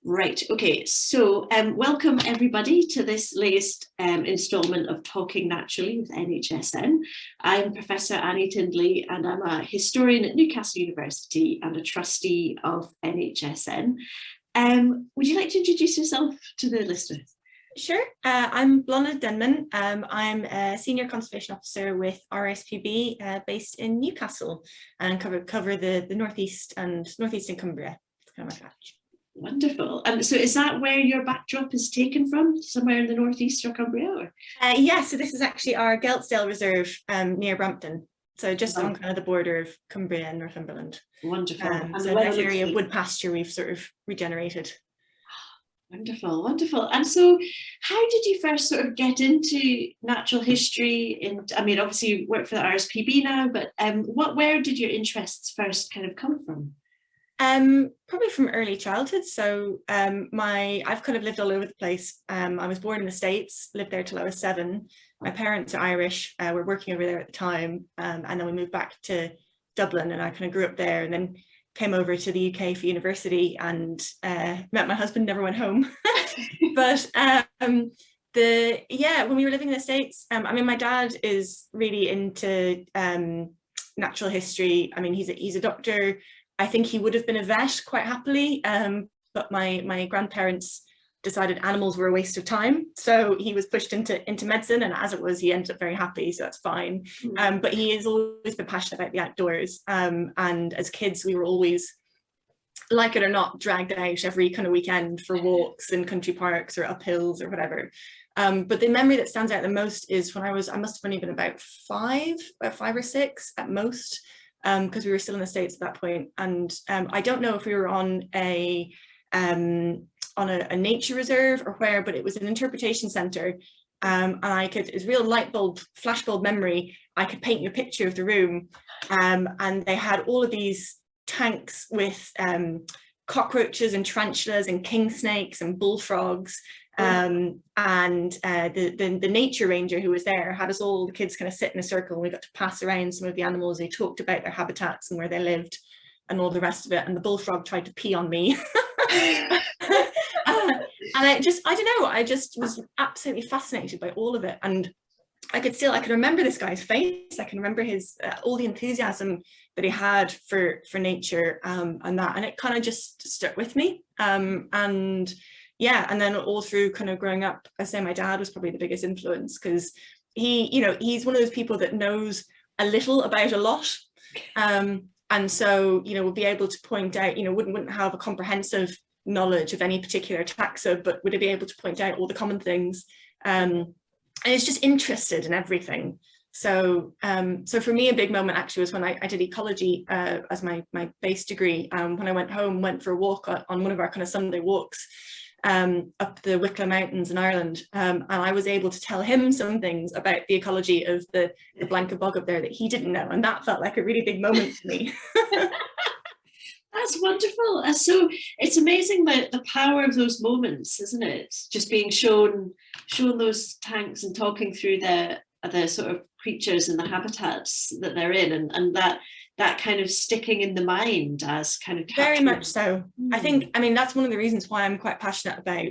Right, okay, so welcome everybody to this latest instalment of Talking Naturally with NHSN. I'm Professor Annie Tindley and I'm a historian at Newcastle University and a trustee of NHSN. Would you like to introduce yourself to the listeners? Sure, I'm Blanaid Denman. I'm a senior conservation officer with RSPB based in Newcastle and cover the northeast and northeastern Cumbria. That's kind of my patch. Wonderful. So is that where your backdrop is taken from, somewhere in the northeast or Cumbria? Or? Yeah, so this is actually our Geltsdale Reserve near Brampton. So just on kind of the border of Cumbria and Northumberland. Wonderful. And so a nice area of wood pasture we've sort of regenerated. Wonderful, wonderful. And so how did you first sort of get into natural history? I mean, obviously you work for the RSPB now, but where did your interests first kind of come from? Probably from early childhood. So I've kind of lived all over the place. I was born in the States, lived there till I was 7. My parents are Irish, were working over there at the time, and then we moved back to Dublin and I kind of grew up there and then came over to the UK for university and met my husband, never went home. But when we were living in the States, I mean, my dad is really into natural history. I mean, he's a doctor. I think he would have been a vet quite happily, but my grandparents decided animals were a waste of time. So he was pushed into medicine, and as it was, he ended up very happy, so that's fine. But he has always been passionate about the outdoors. And as kids, we were always, like it or not, dragged out every kind of weekend for walks in country parks or up hills or whatever. But the memory that stands out the most is when I must have only been about 5 or 6 at most. Because we were still in the States at that point, and I don't know if we were on a nature reserve or where, but it was an interpretation centre, and it was real light bulb, flashbulb memory. I could paint you a picture of the room, and they had all of these tanks with cockroaches and tarantulas and king snakes and bullfrogs. And the nature ranger who was there had us all, the kids, kind of sit in a circle, and we got to pass around some of the animals. They talked about their habitats and where they lived and all the rest of it, and the bullfrog tried to pee on me. And I don't know, I just was absolutely fascinated by all of it. And I could remember this guy's face. I can remember his all the enthusiasm that he had for nature, and it kind of just stuck with me. And then all through kind of growing up, I say my dad was probably the biggest influence, because he's one of those people that knows a little about a lot. And so, would be able to point out, wouldn't have a comprehensive knowledge of any particular taxa, but would be able to point out all the common things. And it's just interested in everything. So for me, a big moment actually was when I did ecology as my base degree. When I went home, went for a walk on one of our kind of Sunday walks, up the Wicklow Mountains in Ireland, and I was able to tell him some things about the ecology of the Blanca bog up there that he didn't know, and that felt like a really big moment for me. That's wonderful. So it's amazing the power of those moments, isn't it? Just being shown those tanks and talking through the sort of creatures and the habitats that they're in, and that kind of sticking in the mind as kind of very much so. I mean that's one of the reasons why I'm quite passionate about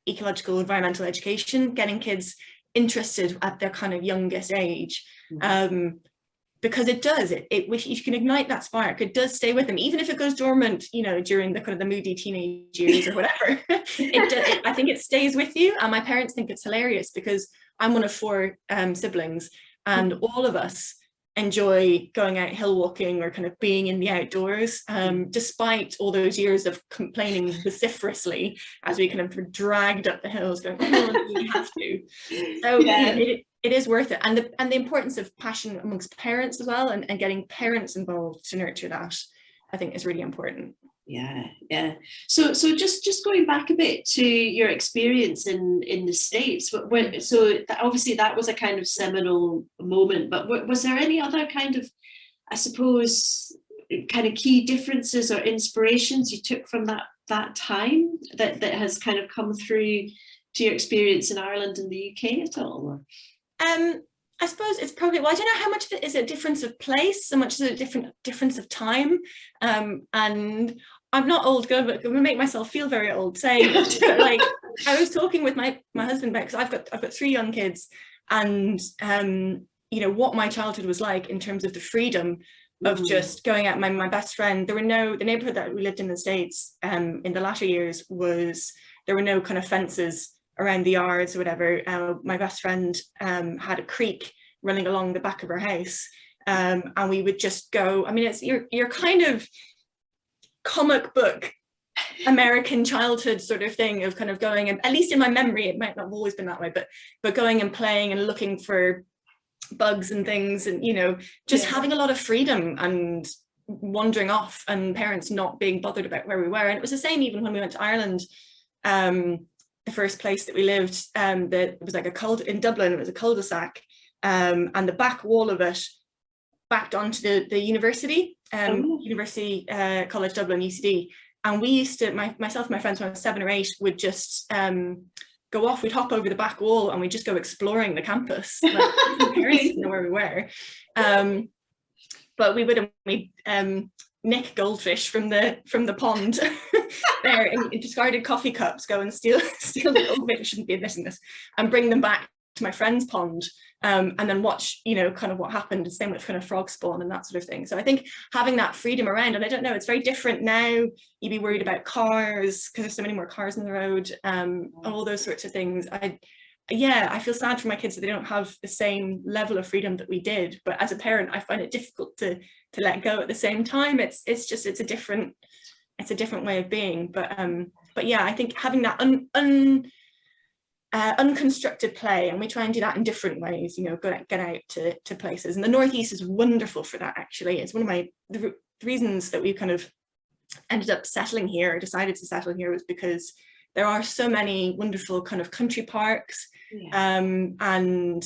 ecological environmental education, getting kids interested at their kind of youngest age, because if you can ignite that spark, it does stay with them, even if it goes dormant during the kind of the moody teenage years or whatever. I think it stays with you, and my parents think it's hilarious because I'm one of 4 siblings, and all of us enjoy going out hill walking or kind of being in the outdoors, despite all those years of complaining vociferously as we kind of dragged up the hills going, oh, we have to. So it is worth it, and the importance of passion amongst parents as well, and getting parents involved to nurture that, I think, is really important. Yeah. So just going back a bit to your experience in the States, obviously that was a kind of seminal moment, but was there any other kind of, I suppose, kind of key differences or inspirations you took from that time that has kind of come through to your experience in Ireland and the UK at all? I suppose it's probably, I don't know how much of it is a difference of place, so much as a difference of time. And I'm not old, but I'm gonna make myself feel very old saying but like I was talking with my husband about, because I've got 3 young kids, and you know what my childhood was like in terms of the freedom of just going out. My best friend, the neighborhood that we lived in the States in the latter years, there were no kind of fences around the yards or whatever. My best friend had a creek running along the back of her house, and we would just go. I mean, it's your kind of comic book American childhood sort of thing of kind of going, and at least in my memory, it might not have always been that way, but going and playing and looking for bugs and things, and you know, just having a lot of freedom and wandering off, and parents not being bothered about where we were. And it was the same even when we went to Ireland. The first place that we lived, it was like in Dublin, it was a cul-de-sac, and the back wall of it backed onto the university, University College Dublin, UCD. And we used to, myself and my friends when I was 7 or 8, would just go off, we'd hop over the back wall and we'd just go exploring the campus. Like, parents didn't know where we were. But we would nick goldfish from the pond there in discarded coffee cups, go and steal the goldfish, shouldn't be admitting this, and bring them back to my friend's pond, and then watch, you know, kind of what happened. The same with kind of frog spawn and that sort of thing. So I think having that freedom around, and I don't know, it's very different now. You'd be worried about cars because there's so many more cars on the road, all those sorts of things. I feel sad for my kids that they don't have the same level of freedom that we did, but as a parent I find it difficult to let go at the same time. It's a different way of being, but yeah, I think having that unconstructed play, and we try and do that in different ways, you know, get out to places, and the Northeast is wonderful for that. Actually, it's one of the reasons that we kind of ended up settling here, or decided to settle here, was because there are so many wonderful kind of country parks, and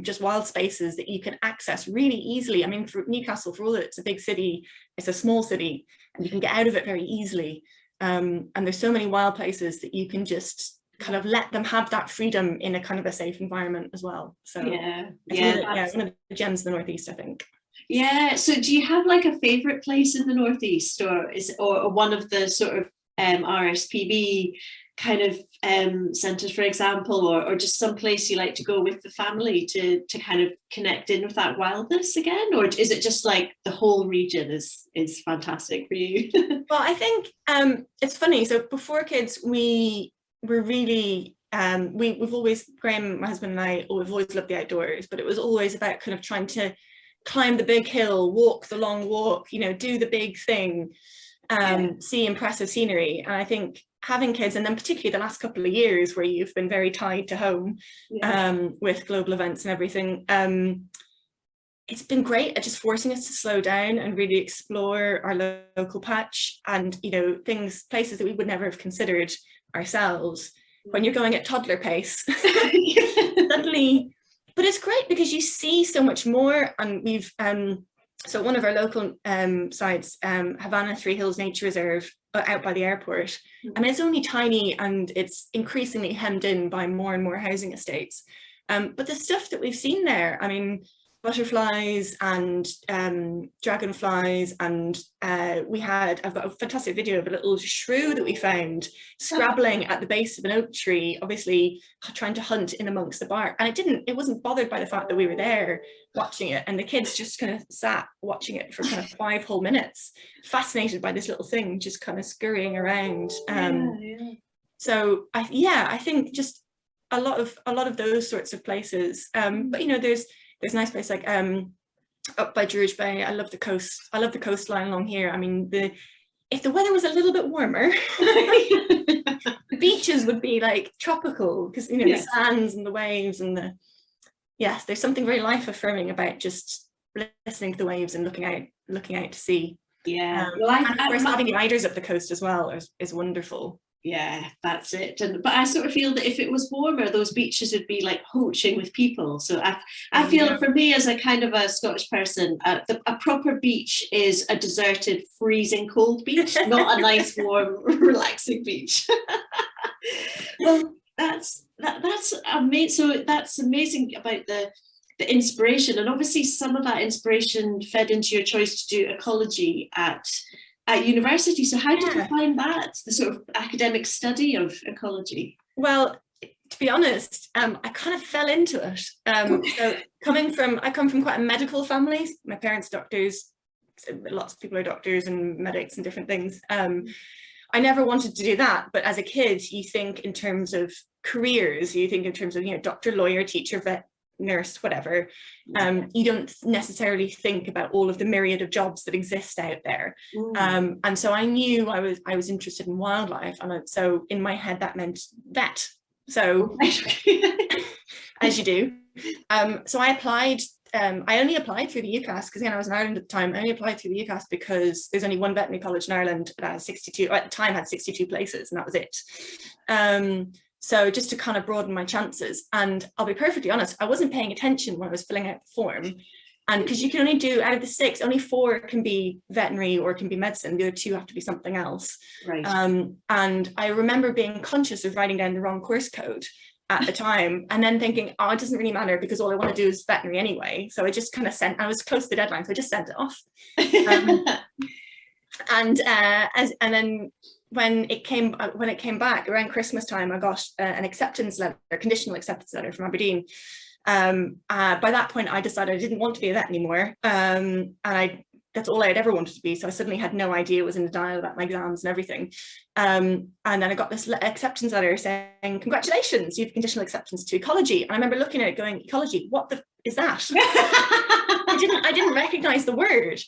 just wild spaces that you can access really easily. I mean, for Newcastle, for all that it's a big city, it's a small city, and you can get out of it very easily. And there's so many wild places that you can just kind of let them have that freedom in a kind of a safe environment as well. So one of the gems of the Northeast, I think. Yeah. So do you have like a favorite place in the Northeast, or one of the sort of RSPB kind of centres, for example, or just some place you like to go with the family to kind of connect in with that wildness again? Or is it just like the whole region is fantastic for you? Well, I think it's funny. So before kids, we were really we've always, Graham, my husband and I, we've always loved the outdoors, but it was always about kind of trying to climb the big hill, walk the long walk, you know, do the big thing, see impressive scenery. And I think having kids, and then particularly the last couple of years where you've been very tied to home with global events and everything, it's been great at just forcing us to slow down and really explore our local patch, and, you know, places that we would never have considered ourselves. When you're going at toddler pace, suddenly, but it's great because you see so much more. And we've so one of our local sites, Havana Three Hills Nature Reserve, out by the airport. I mean, it's only tiny and it's increasingly hemmed in by more and more housing estates. But the stuff that we've seen there, I mean, butterflies and dragonflies, and I've got a fantastic video of a little shrew that we found scrabbling at the base of an oak tree, obviously trying to hunt in amongst the bark, and it wasn't bothered by the fact that we were there watching it, and the kids just kind of sat watching it for kind of 5 whole minutes, fascinated by this little thing just kind of scurrying around. So I think just a lot of those sorts of places, but you know, there's a nice place like up by Druridge Bay. I love the coast. I love the coastline along here. I mean, if the weather was a little bit warmer, the beaches would be like tropical, because, you know, the sands and the waves and there's something very life affirming about just listening to the waves and looking out to sea. And of course having the eiders up the coast as well is wonderful. Yeah, that's it. But I sort of feel that if it was warmer, those beaches would be like poaching with people. So I feel, for me as a kind of a Scottish person, a proper beach is a deserted, freezing cold beach, not a nice, warm, relaxing beach. Well, that's amazing. So that's amazing about the inspiration, and obviously some of that inspiration fed into your choice to do ecology at at university. So how did you Yeah. find that, the sort of academic study of ecology? Well, to be honest, I kind of fell into it. So I come from quite a medical family. My parents are doctors, so lots of people are doctors and medics and different things. I never wanted to do that, but as a kid, you think in terms of careers, you think in terms of, you know, doctor, lawyer, teacher, vet, nurse, whatever. You don't necessarily think about all of the myriad of jobs that exist out there. And so I knew I was interested in wildlife, and so in my head that meant vet. So as you do. So I applied. I only applied through the UCAS because, again, I was in Ireland at the time. I only applied through the UCAS because there's only one veterinary college in Ireland that has 62, at the time had 62 places, and that was it. So just to kind of broaden my chances. And I'll be perfectly honest, I wasn't paying attention when I was filling out the form. And because you can only do, out of the 6, only 4 can be veterinary or can be medicine. The other 2 have to be something else. Right. And I remember being conscious of writing down the wrong course code at the time, and then thinking, oh, it doesn't really matter because all I want to do is veterinary anyway. So I just kind of I was close to the deadline, so I just sent it off. And then when it came back around Christmas time, I got an acceptance letter, a conditional acceptance letter from Aberdeen. By that point, I decided I didn't want to be a vet anymore, and that's all I had ever wanted to be. So I suddenly had no idea, was in denial about my exams and everything. And then I got this acceptance letter saying, congratulations, you have conditional acceptance to ecology. And I remember looking at it going, ecology, what the is that? I didn't recognize the word.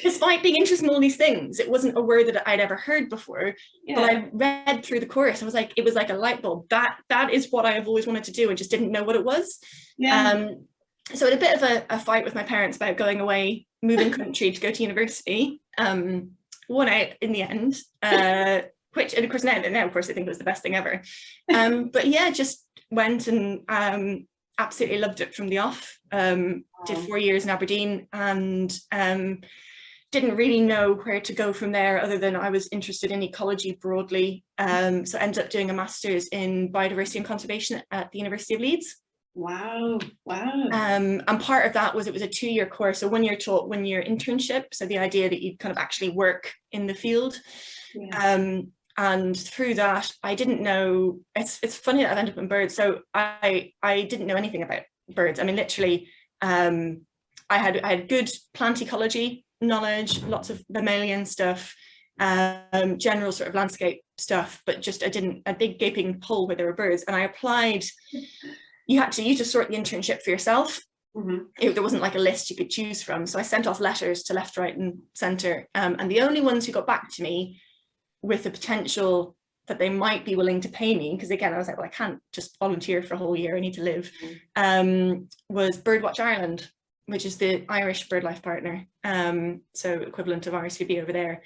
Despite being interested in all these things, it wasn't a word that I'd ever heard before. Yeah. But I read through the course, I was like, it was like a light bulb. That is what I have always wanted to do, and just didn't know what it was. Yeah. So I had a bit of a fight with my parents about going away, moving country to go to university. Won out in the end, which, and of course now of course I think it was the best thing ever. But yeah, just went and absolutely loved it from the off. Did 4 years in Aberdeen, and didn't really know where to go from there, other than I was interested in ecology broadly. So I ended up doing a master's in biodiversity and conservation at the University of Leeds. Wow. And part of that was, it was a 2-year course, so 1 year taught, 1 year internship, so the idea that you kind of actually work in the field. Yeah. And through that, I didn't know, it's funny that I've ended up in birds. So I didn't know anything about birds. I mean, literally, I had good plant ecology knowledge, lots of mammalian stuff, general sort of landscape stuff, but just a big gaping hole where there were birds. And I applied. You had to sort the internship for yourself. Mm-hmm. There wasn't like a list you could choose from. So I sent off letters to left, right, and centre. And the only ones who got back to me with the potential that they might be willing to pay me, because again, I was like, well, I can't just volunteer for a whole year, I need to live, was Birdwatch Ireland, which is the Irish BirdLife partner, so equivalent of RSPB over there.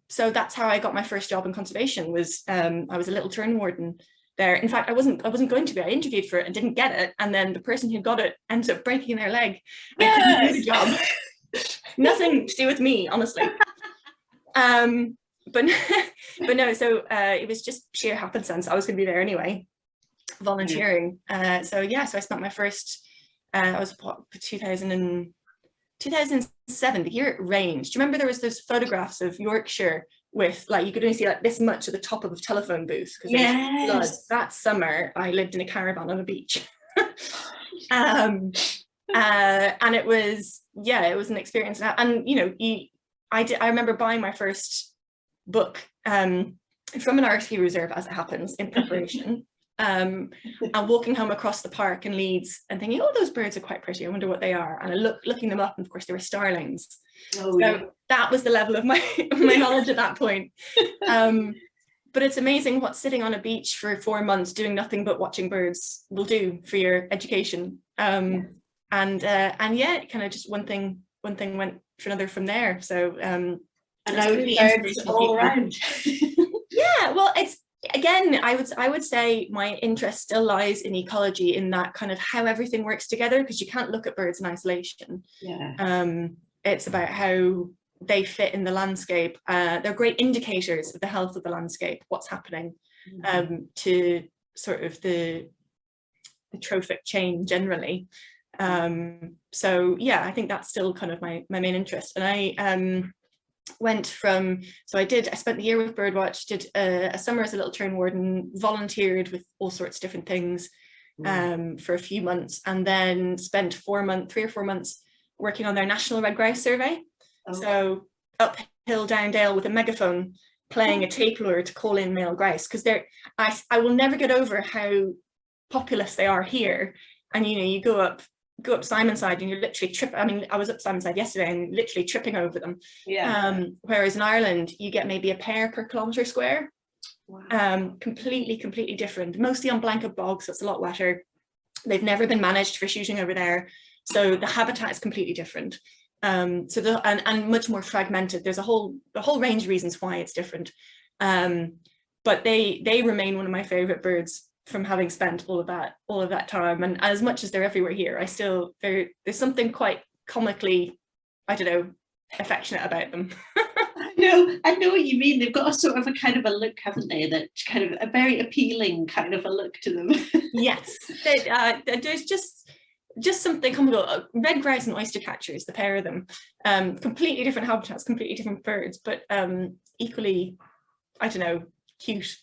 So that's how I got my first job in conservation. Was I was a little turn warden there. In fact, I wasn't going to be. I interviewed for it and didn't get it, and then the person who got it ended up breaking their leg. Yes! I couldn't do the job. Nothing to do with me, honestly. But no, so it was just sheer happenstance. I was going to be there anyway, volunteering. So I spent my first, I was 2007, the year it rained. Do you remember there was those photographs of Yorkshire with, like, you could only see like this much of the top of a telephone booth? Yes. That summer, I lived in a caravan on a beach. And it was an experience. And you know, I remember buying my first book from an RSP reserve, as it happens, in preparation, and walking home across the park in Leeds and thinking, oh, those birds are quite pretty, I wonder what they are. And I looking them up, and of course they were starlings. Oh, so yeah. That was the level of my knowledge at that point. But it's amazing what sitting on a beach for 4 months doing nothing but watching birds will do for your education. And it kind of just one thing went for another from there. So and now birds all around. Yeah, well, it's, again, I would say my interest still lies in ecology, in that kind of how everything works together, because you can't look at birds in isolation. Yeah. It's about how they fit in the landscape. They're great indicators of the health of the landscape, what's happening to sort of the trophic chain generally. So yeah, I think that's still kind of my main interest. And I spent the year with Birdwatch, did a summer as a little turn warden, volunteered with all sorts of different things for a few months, and then spent 3 or 4 months working on their national red grouse survey. So uphill, down dale with a megaphone, playing a tape lure to call in male grouse, because I will never get over how populous they are here. And you go up Simonside and you're literally I was up Simonside yesterday and literally tripping over them. Whereas in Ireland you get maybe a pair per kilometre square. Wow. Completely different, mostly on blanket bogs, so it's a lot wetter. They've never been managed for shooting over there, so the habitat is completely different. And much more fragmented. There's a whole range of reasons why it's different, but they remain one of my favorite birds from having spent all of that time. And as much as they're everywhere here, there's something quite comically, I don't know, affectionate about them. I know what you mean. They've got a sort of a kind of a look, haven't they? That kind of a very appealing kind of a look to them. Yes, there's just something comical. Red grouse and oyster catchers, the pair of them, completely different habitats, completely different birds, but equally, I don't know, cute.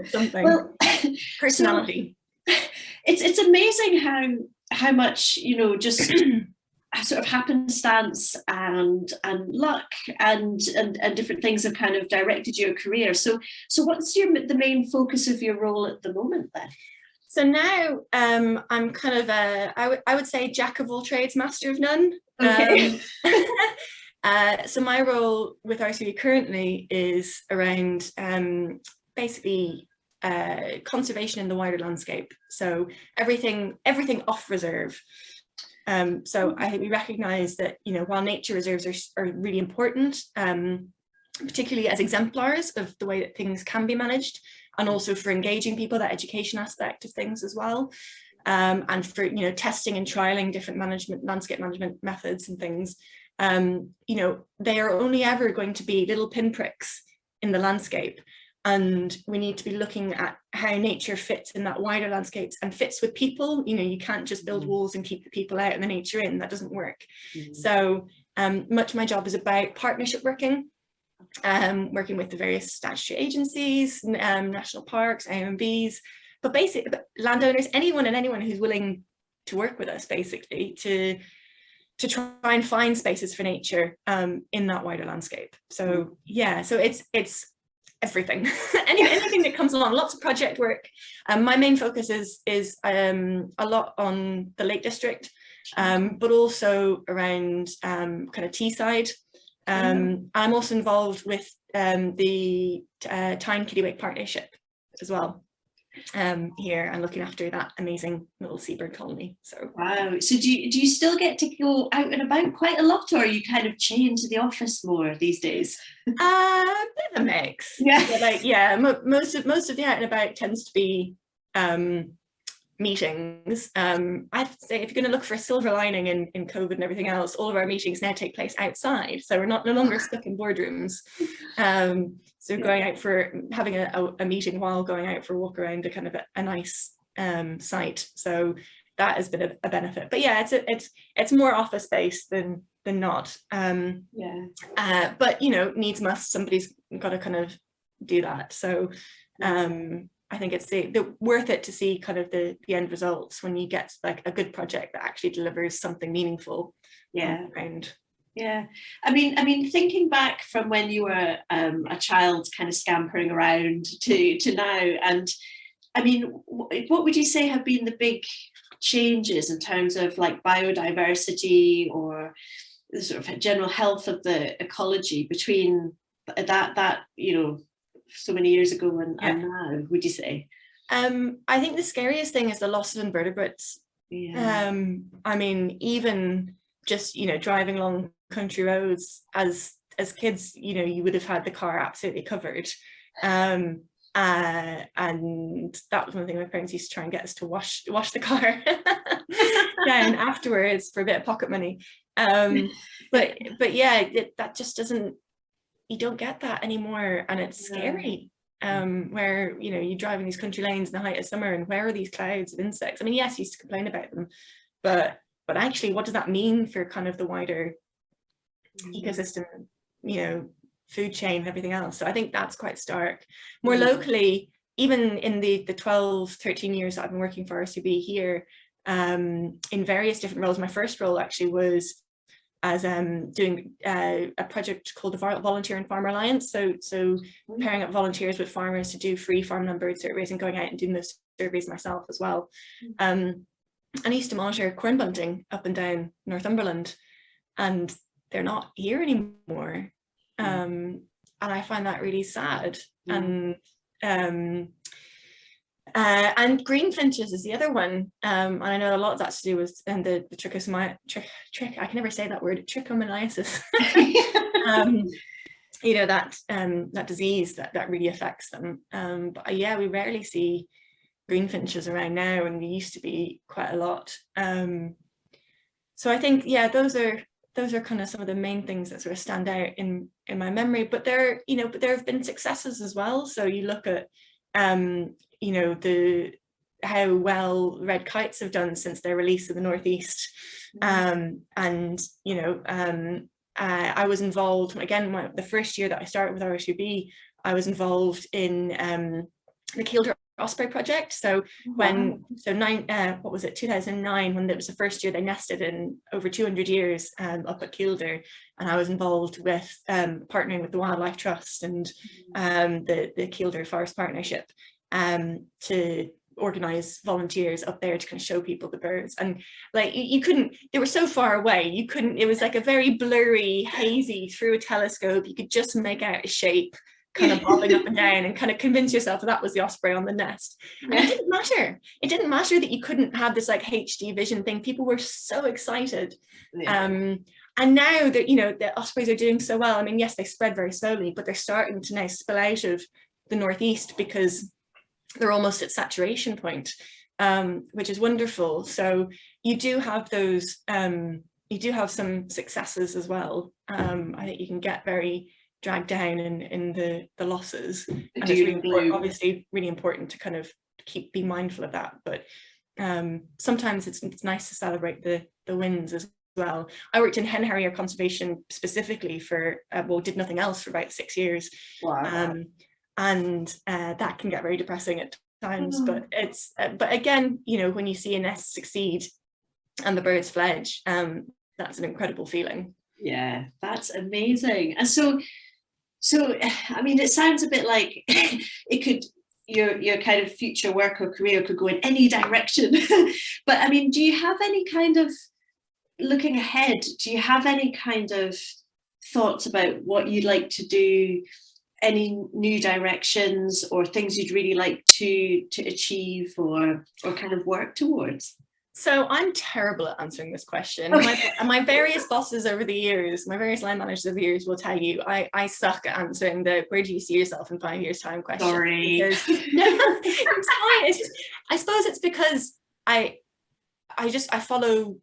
Something. Well, personality. So it's amazing how much just sort of happenstance and luck and different things have kind of directed your career. So what's the main focus of your role at the moment then? So now I'm kind of I would say jack of all trades, master of none. Okay. So my role with RSPB currently is around basically conservation in the wider landscape. So everything off reserve. So I think we recognise that while nature reserves are really important, particularly as exemplars of the way that things can be managed, and also for engaging people, that education aspect of things as well, and for testing and trialing different landscape management methods and things. They are only ever going to be little pinpricks in the landscape, and we need to be looking at how nature fits in that wider landscapes and fits with people. You can't just build walls and keep the people out and the nature in. That doesn't work. So much of my job is about partnership working. Working with the various statutory agencies, national parks, AMBs, but basically landowners, anyone who's willing to work with us, basically to try and find spaces for nature in that wider landscape. So so it's everything. anything that comes along, lots of project work. My main focus is a lot on the Lake District, but also around kind of Teesside. I'm also involved with the Tyne Kittiwake Partnership as well here, and looking after that amazing little seabird colony. So wow. So do you still get to go out and about quite a lot, or are you kind of chained to the office more these days? Bit of a mix. Most of the out and about tends to be meetings. I'd say if you're going to look for a silver lining in COVID and everything else, all of our meetings now take place outside, so we're no longer stuck in boardrooms. So going out for having a meeting while going out for a walk around a kind of a nice site, so that has been a benefit. But yeah, it's more office based than not. But needs must, somebody's got to kind of do that. So I think it's worth it to see kind of the end results when you get like a good project that actually delivers something meaningful. Around. Yeah, I mean, thinking back from when you were a child, kind of scampering around to now, and I mean, what would you say have been the big changes in terms of like biodiversity or the sort of general health of the ecology between that so many years ago and now, would you say? I think the scariest thing is the loss of invertebrates. I mean, even just driving along country roads as kids, you would have had the car absolutely covered, and that was one thing my parents used to try and get us to wash the car down afterwards for a bit of pocket money. But yeah, that just doesn't, you don't get that anymore, and it's scary. Where you drive in these country lanes in the height of summer, and where are these clouds of insects? I mean, yes, you used to complain about them, but actually, what does that mean for kind of the wider ecosystem, food chain and everything else. So I think that's quite stark. More locally, even in the 12, 13 years that I've been working for RSPB here, in various different roles. My first role actually was as doing a project called the Volunteer and Farmer Alliance. So pairing up volunteers with farmers to do free farmland bird surveys and going out and doing those surveys myself as well. And I used to monitor corn bunting up and down Northumberland, and they're not here anymore. And I find that really sad. And greenfinches is the other one, and I know a lot of that's to do with the I can never say that word, trichomoniasis. That disease that really affects them. But yeah, we rarely see greenfinches around now, and we used to be quite a lot. So I think, yeah, those are kind of some of the main things that sort of stand out in my memory. But there have been successes as well. So you look at how well red kites have done since their release in the Northeast. I was involved, again, the first year that I started with RSPB, I was involved in the Kielder Osprey project. So what was it, 2009, when it was the first year they nested in over 200 years up at Kielder, and I was involved with partnering with the Wildlife Trust and the Kielder Forest Partnership to organize volunteers up there to kind of show people the birds. And like you couldn't, they were so far away, it was like a very blurry, hazy through a telescope. You could just make out a shape kind of bobbing up and down and kind of convince yourself that was the osprey on the nest. And it didn't matter that you couldn't have this like HD vision thing. People were so excited. And now that the ospreys are doing so well, I mean, yes, they spread very slowly, but they're starting to now spill out of the Northeast because they're almost at saturation point, which is wonderful. So you do have those, you do have some successes as well. I think you can get very dragged down in the losses, and it's really obviously really important to kind of be mindful of that. But sometimes it's nice to celebrate the wins as well. I worked in hen harrier conservation specifically for did nothing else for about 6 years. Wow. And that can get very depressing at times, but it's but again, when you see a nest succeed and the birds fledge, that's an incredible feeling. Yeah, that's amazing. And so I mean, it sounds a bit like it could, your kind of future work or career could go in any direction. But I mean, do you have any kind of, looking ahead, do you have any kind of thoughts about what you'd like to do, any new directions or things you'd really like to achieve or kind of work towards? So I'm terrible at answering this question. Okay. My various bosses over the years, my various line managers over the years will tell you I suck at answering the where do you see yourself in 5 years time question. Sorry. No, it's fine. It's just, I suppose it's because I follow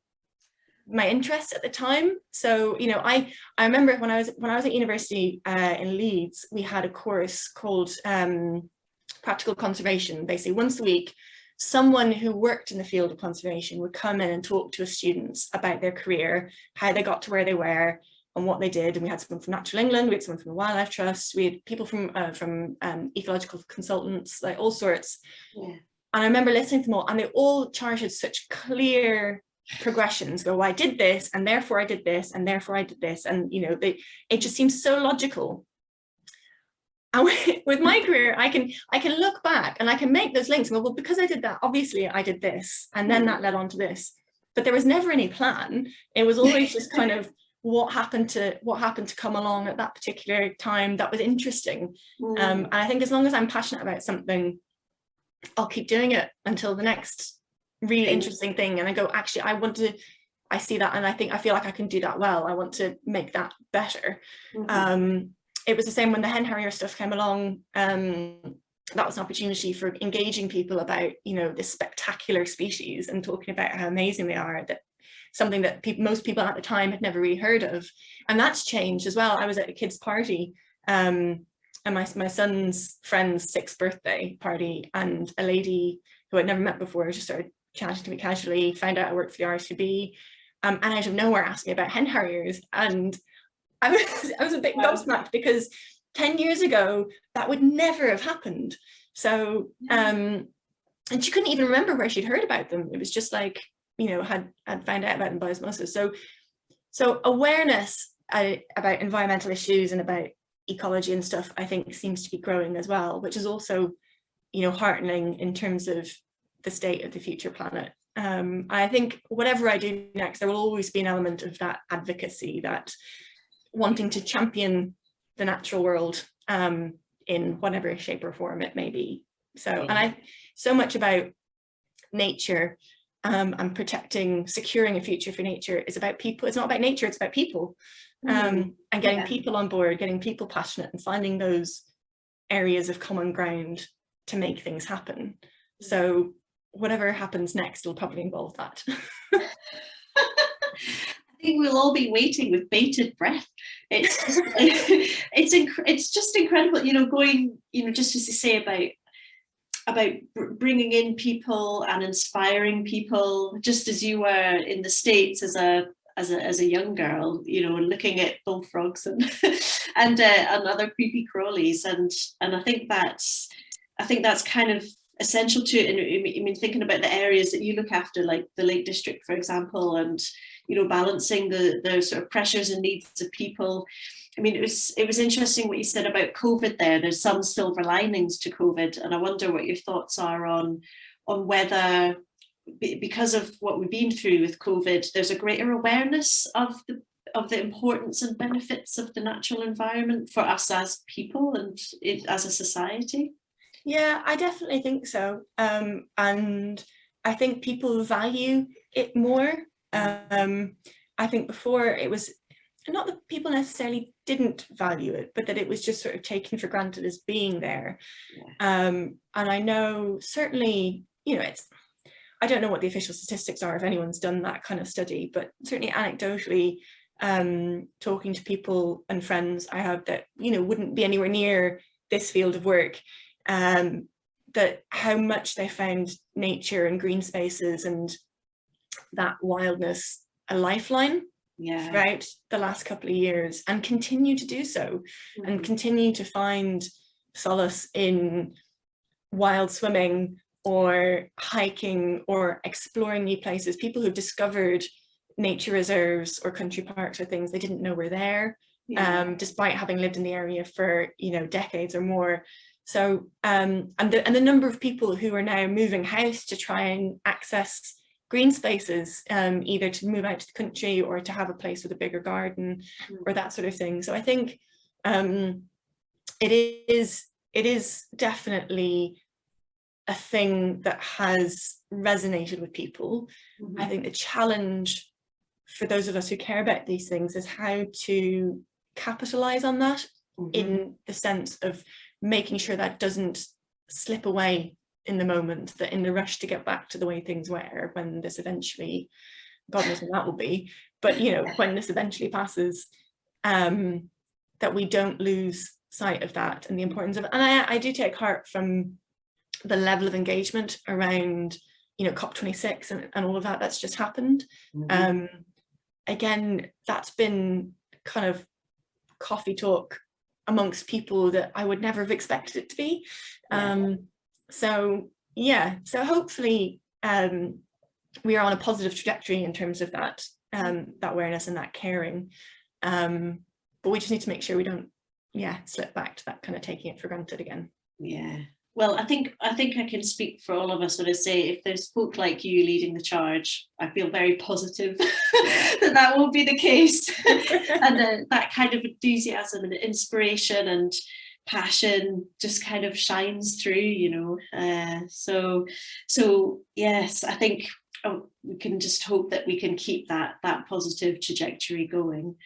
my interests at the time. So I remember when I was at university in Leeds, we had a course called practical conservation. Basically once a week, someone who worked in the field of conservation would come in and talk to us students about their career, how they got to where they were and what they did. And we had someone from Natural England, we had someone from the Wildlife Trust, we had people from ecological consultants, like all sorts. Yeah. And I remember listening to them all, and they all charted such clear progressions. Go, well, I did this, and therefore I did this, and therefore I did this. And it just seems so logical. And with my career, I can look back and I can make those links and go, well, because I did that, obviously I did this, and then that led on to this. But there was never any plan. It was always just kind of what happened to come along at that particular time that was interesting. And I think as long as I'm passionate about something, I'll keep doing it until the next really interesting thing. And I go, actually, I see that, and I feel like I can do that well. I want to make that better. It was the same when the hen harrier stuff came along. That was an opportunity for engaging people about, this spectacular species and talking about how amazing they are, that something that most people at the time had never really heard of. And that's changed as well. I was at a kid's party, and my son's friend's 6th birthday party, and a lady who I'd never met before just started chatting to me casually, found out I worked for the RSPB, and out of nowhere asked me about hen harriers. And I was a bit gobsmacked, because 10 years ago that would never have happened. So and she couldn't even remember where she'd heard about them. It was just like, had found out about them by osmosis. So awareness about environmental issues and about ecology and stuff, I think, seems to be growing as well, which is also, heartening in terms of the state of the future planet. I think whatever I do next, there will always be an element of that advocacy, that wanting to champion the natural world in whatever shape or form it may be. And so much about nature and protecting, securing a future for nature is about people. It's not about nature, it's about people. And getting people on board, getting people passionate, and finding those areas of common ground to make things happen. So whatever happens next will probably involve that. I think we'll all be waiting with bated breath. It's just, it's just incredible, going, just as you say about bringing in people and inspiring people, just as you were in the States as a young girl, looking at bullfrogs and and other creepy crawlies, and I think that's kind of essential to it. And I mean, thinking about the areas that you look after, like the Lake District, for example, and balancing the sort of pressures and needs of people. I mean, it was interesting what you said about COVID there. There's some silver linings to COVID, and I wonder what your thoughts are on whether, because of what we've been through with COVID, there's a greater awareness of the importance and benefits of the natural environment for us as people and as a society. Yeah, I definitely think so. And I think people value it more. I think before it was not that people necessarily didn't value it, but that it was just sort of taken for granted as being there. And I know certainly, I don't know what the official statistics are if anyone's done that kind of study, but certainly anecdotally, talking to people and friends I have that, wouldn't be anywhere near this field of work, that how much they found nature and green spaces and that wildness a lifeline throughout the last couple of years, and continue to do so, and continue to find solace in wild swimming or hiking or exploring new places. People who've discovered nature reserves or country parks or things they didn't know were there, despite having lived in the area for decades or more. So and the number of people who are now moving house to try and access green spaces, either to move out to the country or to have a place with a bigger garden or that sort of thing. So I think it is definitely a thing that has resonated with people. I think the challenge for those of us who care about these things is how to capitalize on that, in the sense of making sure that doesn't slip away in the moment, that in the rush to get back to the way things were when this eventually, God knows when that will be, but when this eventually passes, that we don't lose sight of that and the importance of it. And I do take heart from the level of engagement around COP26 and all of that's just happened. Again, that's been kind of coffee talk amongst people that I would never have expected it to be. So hopefully we are on a positive trajectory in terms of that awareness and that caring, but we just need to make sure we don't slip back to that kind of taking it for granted again. Well, I think I can speak for all of us when I say, if there's folk like you leading the charge, I feel very positive that won't be the case. And that kind of enthusiasm and inspiration and passion just kind of shines through, so yes, I think we can just hope that we can keep that positive trajectory going.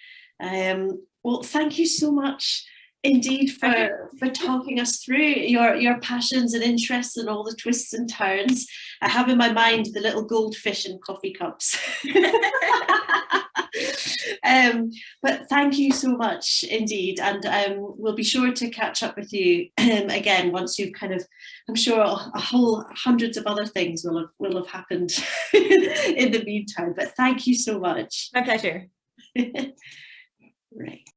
Well, thank you so much indeed for talking us through your passions and interests and all the twists and turns. I have in my mind the little goldfish in coffee cups. But thank you so much indeed, and we'll be sure to catch up with you again once you've kind of, I'm sure a whole hundreds of other things will have happened in the meantime, but thank you so much. My pleasure. Right.